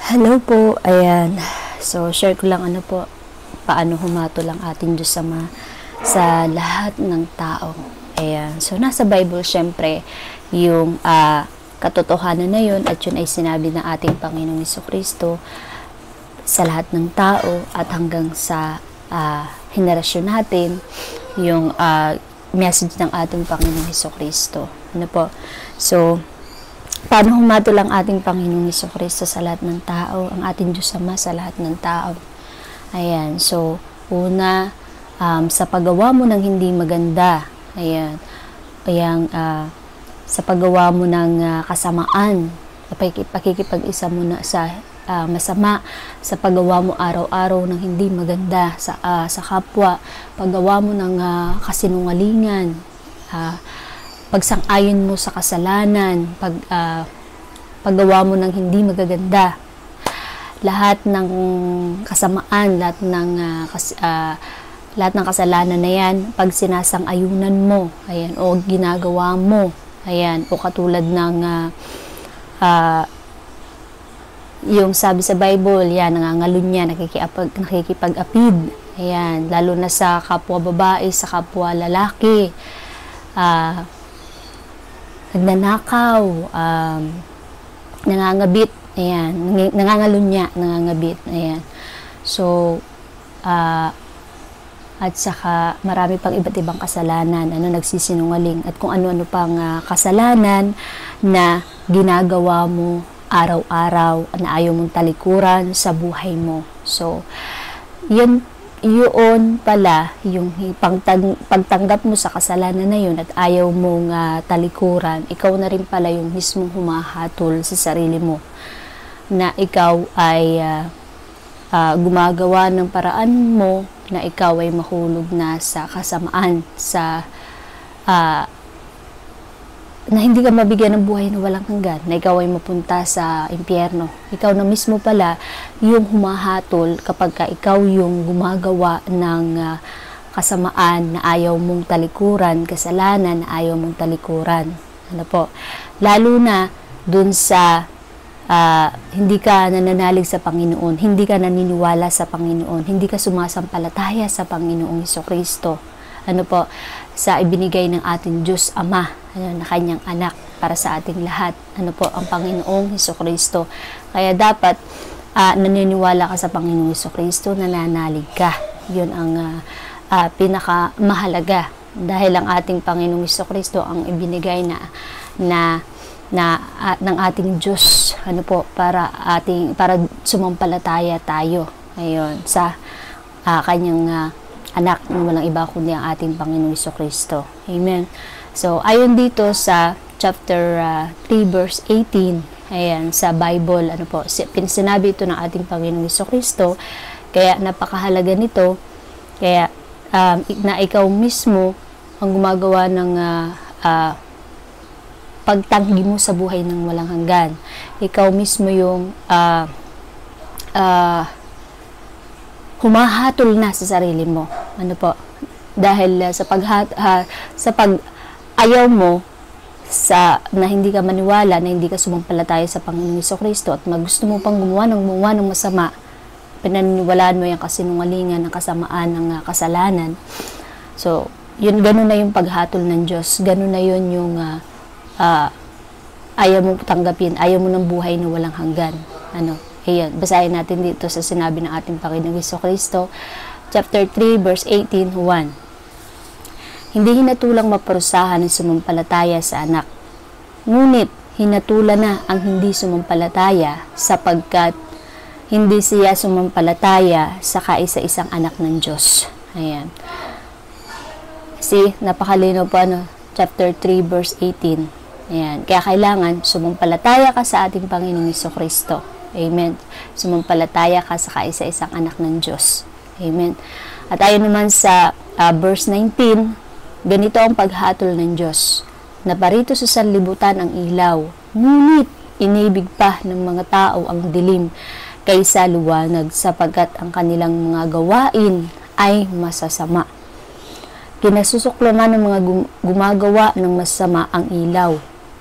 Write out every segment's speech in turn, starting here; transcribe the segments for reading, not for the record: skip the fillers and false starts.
Hello po, ayan. So, share ko lang paano humatol ang ating Diyos Ama sa lahat ng tao. Ayan. So, nasa Bible, syempre, yung katotohanan na yun at yun ay sinabi ng ating Panginoong Jesucristo sa lahat ng tao at hanggang sa henerasyon natin, yung message ng ating Panginoong Jesucristo. Ano po? So, paano humatol ang ating Panginoong Jesucristo sa lahat ng tao, ang ating Diyos Ama sa lahat ng tao. Ayan, so, una, sa paggawa mo ng hindi maganda, ayan, sa paggawa mo ng kasamaan, pakikipag-isa mo na sa masama, sa paggawa mo araw-araw ng hindi maganda sa kapwa, paggawa mo ng kasinungalingan, pagsang-ayon mo sa kasalanan, paggawa mo ng hindi magaganda, lahat ng kasamaan, lahat ng kasalanan na yan, pag sinasang-ayunan mo, ayan, o ginagawa mo, ayan, o katulad ng yung sabi sa Bible, yan, nangangalunya, nakikipag-apid, ayan, lalo na sa kapwa babae, sa kapwa lalaki, nagnanakaw, nangangabit, ayan, nangangalunya, nangangabit, ayan. So, at saka marami pang iba't ibang kasalanan, nagsisinungaling, at kung ano-ano pang kasalanan na ginagawa mo araw-araw na ayaw mong talikuran sa buhay mo. So, yun pala yung pagtanggap mo sa kasalanan na yun at ayaw mong talikuran, ikaw na rin pala yung mismong humahatol sa sarili mo na ikaw ay gumagawa ng paraan mo na ikaw ay mahulog na sa kasamaan, na hindi ka mabigyan ng buhay na walang hanggan, na ikaw ay mapunta sa impyerno. Ikaw na mismo pala yung humahatol kapag ikaw yung gumagawa ng kasamaan na ayaw mong talikuran, kasalanan na ayaw mong talikuran. Ano po? Lalo na dun sa hindi ka nananalig sa Panginoon, hindi ka naniniwala sa Panginoon, hindi ka sumasampalataya sa Panginoong Jesucristo. Ano po, sa ibinigay ng ating Diyos Ama, na kanyang anak para sa ating lahat. Ano po, ang Panginoong Jesucristo. Kaya dapat naniniwala ka sa Panginoong Jesucristo, nananalig ka. Yun ang pinakamahalaga. Dahil ang ating Panginoong Jesucristo ang ibinigay ng ating Diyos, ano po, para sumampalataya tayo ngayon sa kanyang anak na walang iba kundi ang ating Panginoong Jesucristo. Amen. So, ayon dito sa chapter 3 verse 18, ayan, sa Bible, ano po, sinabi ito ng ating Panginoong Jesucristo, kaya napakahalaga nito, kaya na ikaw mismo ang gumagawa ng pagtanggi mo sa buhay ng walang hanggan. Ikaw mismo yung humahatol na sa sarili mo. Ano po? Dahil sa ayaw mo na hindi ka maniwala, na hindi ka sumampalataya sa Panginoong Jesucristo at gusto mo pang gumawa ng masama, pinaniniwalaan mo yung kasinungalingan, ng kasamaan, ng kasalanan. So, yun, ganun na yung paghatol ng Diyos. Ganun na yun yung ayaw mo tanggapin, ayaw mo ng buhay na walang hanggan. Ano? Ayan, basahin natin dito sa sinabi ng ating Panginoong Jesucristo, chapter 3, verse 18, 1. Hindi hinatulang maparusahan ang sumampalataya sa anak. Ngunit, hinatulan na ang hindi sumampalataya sapagkat hindi siya sumampalataya sa kaisa-isang anak ng Diyos. Ayan. Napakalino po, chapter 3, verse 18. Ayan. Kaya kailangan sumampalataya ka sa ating Panginoong Jesucristo. Amen. Sumampalataya ka sa kaisa-isang anak ng Diyos. Amen. At ayon naman sa verse 19, ganito ang paghatol ng Diyos. Naparito sa sanlibutan ang ilaw, ngunit inibig pa ng mga tao ang dilim kaysa liwanag sapagkat ang kanilang mga gawain ay masasama. Kinasusuklaman ng mga gumagawa ng masama ang ilaw,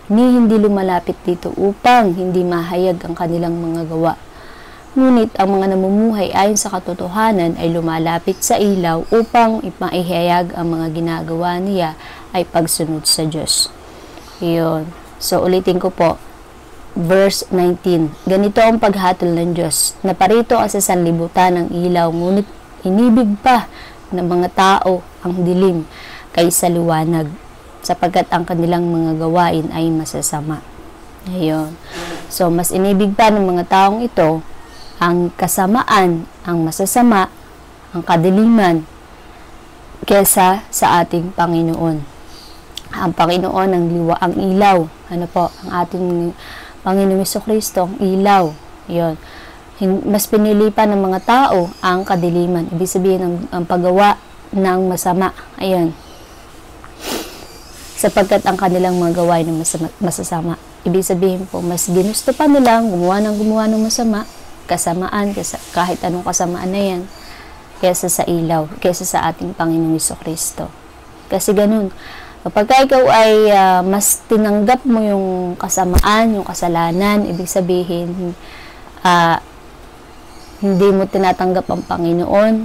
ni hindi lumalapit dito upang hindi mahayag ang kanilang mga gawa. Ngunit ang mga namumuhay ayon sa katotohanan ay lumalapit sa ilaw upang ipaihayag ang mga ginagawa niya ay pagsunod sa Diyos. Iyon. So, ulitin ko po. Verse 19. Ganito ang paghatol ng Diyos. Naparito ka sa sanlibutan ng ilaw, ngunit inibig pa ng mga tao ang dilim kaysa liwanag, sapagkat ang kanilang mga gawain ay masasama. Ayun. So, mas inibig pa ng mga taong ito ang kasamaan, ang masasama, ang kadiliman, kesa sa ating Panginoon. Ang Panginoon ang ilaw. Ano po? Ang ating Panginoong Jesucristo, ang ilaw. Yun. Mas pinili pa ng mga tao ang kadiliman. Ibig sabihin ang paggawa ng masama. Ayun. Sapagkat ang kanilang mga gawain ng masasama. Ibig sabihin po, mas ginusto pa nilang gumawa ng masama, kasamaan, kahit anong kasamaan na yan, kesa sa ilaw, kesa sa ating Panginoong Jesucristo. Kasi ganun, kapag ikaw ay mas tinanggap mo yung kasamaan, yung kasalanan, ibig sabihin, hindi mo tinatanggap ang Panginoon.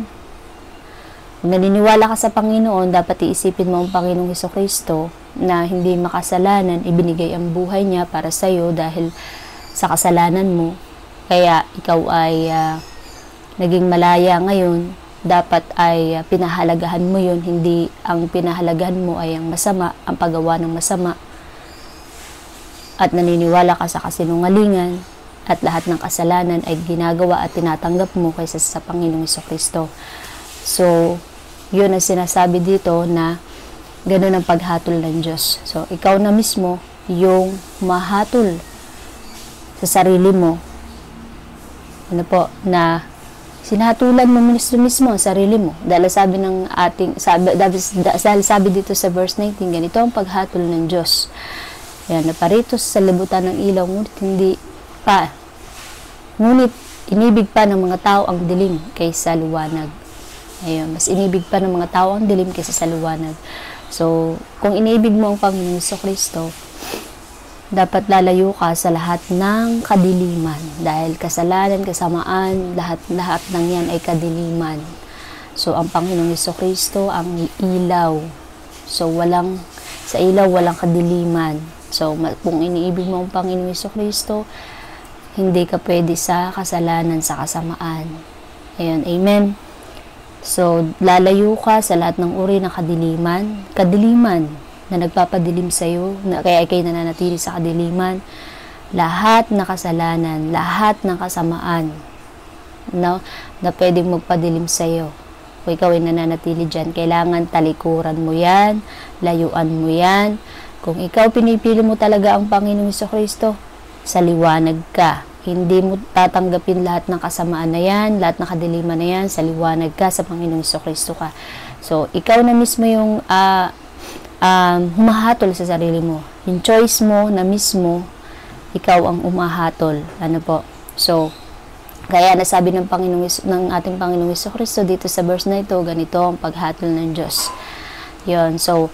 Kung naniniwala ka sa Panginoon, dapat iisipin mo ang Panginoong Jesucristo na hindi makasalanan, ibinigay ang buhay niya para sa iyo dahil sa kasalanan mo. Kaya ikaw ay naging malaya ngayon, dapat ay pinahalagahan mo yun, hindi ang pinahalagahan mo ay ang masama, ang paggawa ng masama. At naniniwala ka sa kasinungalingan at lahat ng kasalanan ay ginagawa at tinatanggap mo kaysa sa Panginoong Jesucristo. So, yun ang sinasabi dito na ganun ang paghatol ng Diyos. So, ikaw na mismo yung mahatol sa sarili mo. Ano po, na sinahatulan mo mismo ang sarili mo. Dahil sabi dito sa verse 19, ganito ang paghatol ng Diyos. Yan, naparito sa libutan ng ilaw, ngunit inibig pa ng mga tao ang dilim kaysa liwanag. Ayun, mas inibig pa ng mga tao ang dilim kaysa sa liwanag. So, kung inibig mo ang Panginoong Jesucristo, dapat lalayo ka sa lahat ng kadiliman. Dahil kasalanan, kasamaan, lahat ng yan ay kadiliman. So, ang Panginoong Jesucristo ang ilaw. So, sa ilaw, walang kadiliman. So, kung iniibig mo ang Panginoong Jesucristo, hindi ka pwede sa kasalanan, sa kasamaan. Ayun, amen. So, lalayo ka sa lahat ng uri ng kadiliman na nagpapadilim sa iyo, kaya kayo nananatili sa kadiliman, lahat ng kasalanan, lahat ng kasamaan, no, na pwedeng magpadilim sa iyo. Kung ikaw ay nananatili dyan, kailangan talikuran mo yan, layuan mo yan. Kung ikaw pinipili mo talaga ang Panginoong Jesucristo, sa liwanag ka. Hindi mo tatanggapin lahat ng kasamaan na yan, lahat ng kadiliman na yan, sa liwanag ka, sa Panginoong Jesucristo ka. So, ikaw na mismo yung humahatol sa sarili mo. Yung choice mo na mismo, ikaw ang umahatol. Ano po? So, kaya nasabi ng ating Panginoong Jesucristo dito sa verse na ito, ganito ang paghatol ng Diyos. Yun. So,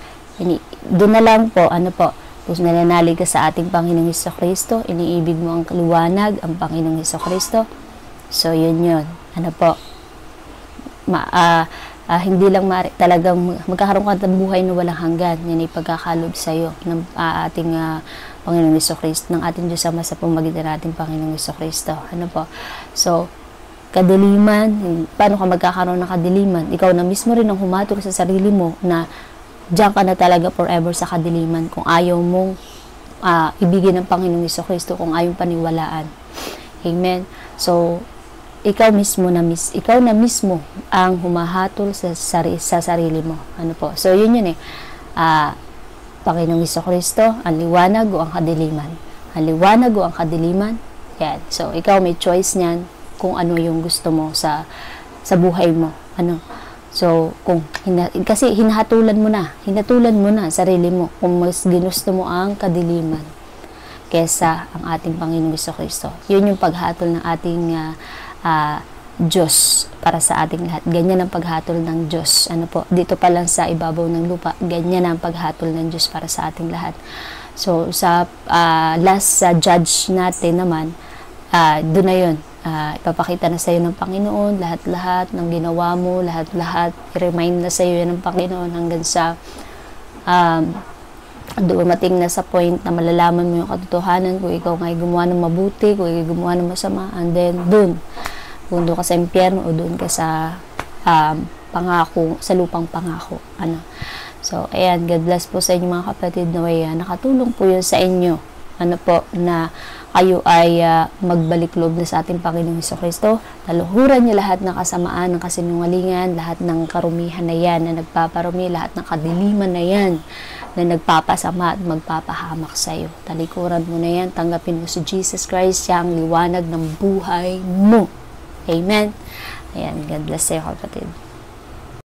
doon na lang po, ano po, kung nananalig ka sa ating Panginoong Jesucristo, iniibig mo ang liwanag, ang Panginoong Jesucristo. So, yun. Ano po? Hindi lang talagang magkakaroon ka ng buhay na walang hanggan. Yan ay pagkakalob sa iyo ng ating Panginoong Jesucristo, ng ating Diyos Ama sa pamamagitan nating Panginoong Jesucristo. Ano po? So, kadiliman, paano ka magkakaroon ng kadiliman? Ikaw na mismo rin ang humatol sa sarili mo na diyan ka na talaga forever sa kadiliman kung ayaw mong ibigin ng Panginoong Jesucristo, kung ayaw paniwalaan. Amen? So, ikaw na mismo ang humahatol sa sarili mo. Ano po? So, yun Panginoong Jesucristo, ang liwanag o ang kadiliman. Ang liwanag o ang kadiliman, yan. So, ikaw may choice niyan kung ano yung gusto mo sa buhay mo. Ano? So, kasi hinatulan mo na sarili mo kung mas ginusto mo ang kadiliman kesa ang ating Panginoong Jesucristo. Yun yung paghatol ng ating Diyos para sa ating lahat. Ganyan ang paghatol ng Diyos. Ano po? Dito pa lang sa ibabaw ng lupa, ganyan ang paghatol ng Diyos para sa ating lahat. So, sa last judge natin naman, doon na yun. ipapakita na sa iyo ng Panginoon lahat-lahat ng ginawa mo, lahat-lahat i-remind na sa iyo ng Panginoon hanggang sa dumating na sa point na malalaman mo yung katotohanan kung ikaw nga gumawa ng mabuti, kung ikaw gumawa ng masama, and then kung doon ka sa impyerno o doon ka sa pangako, sa lupang pangako. So, ayan, God bless po sa inyo mga kapatid, na nakatulong po yun sa inyo. Na kayo ay magbalik loob na sa ating Panginoong Hesukristo. Taluhuran niyo lahat ng kasamaan, ng kasinungalingan, lahat ng karumihan na yan na nagpaparumi, lahat ng kadiliman na yan na nagpapasama at magpapahamak sa iyo. Talikuran mo na yan, tanggapin mo si Jesus Christ, siya ang liwanag ng buhay mo. Amen. Ayan, God bless sa iyo kapatid.